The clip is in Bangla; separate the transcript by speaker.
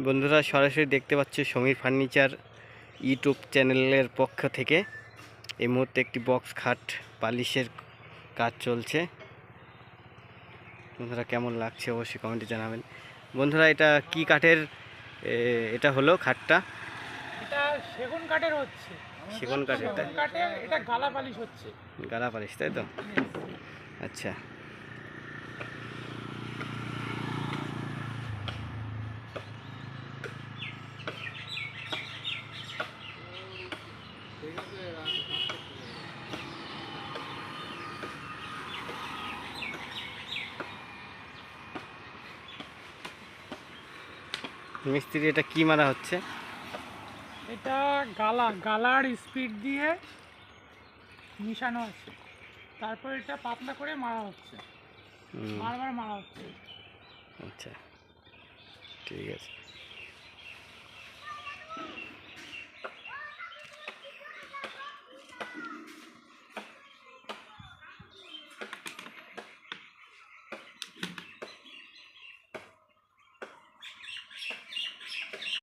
Speaker 1: বন্ধুরা সরাসরি দেখতে পাচ্ছ সমীর ফার্নিচার ইউটিউব চ্যানেলের পক্ষ থেকে এই মুহূর্তে একটি বক্স খাট পালিশের কাজ চলছে। বন্ধুরা কেমন লাগছে অবশ্যই কমেন্টে জানাবেন। বন্ধুরা এটা কি কাঠের এটা হলো খাটটা?
Speaker 2: এটা সেগুন কাঠের হচ্ছে।
Speaker 1: সেগুন কাঠের, তাই?
Speaker 2: সেগুন কাঠের এটা গালা পালিশ হচ্ছে।
Speaker 1: গালা পালিশ, তাই তো? আচ্ছা, মিস্ত্রি এটা কি মারা হচ্ছে?
Speaker 2: এটা গালার স্পিড দিয়ে মিশানো আছে, তারপর এটা পাতলা করে মারা হচ্ছে, বারবার মারা হচ্ছে।
Speaker 1: আচ্ছা, ঠিক আছে।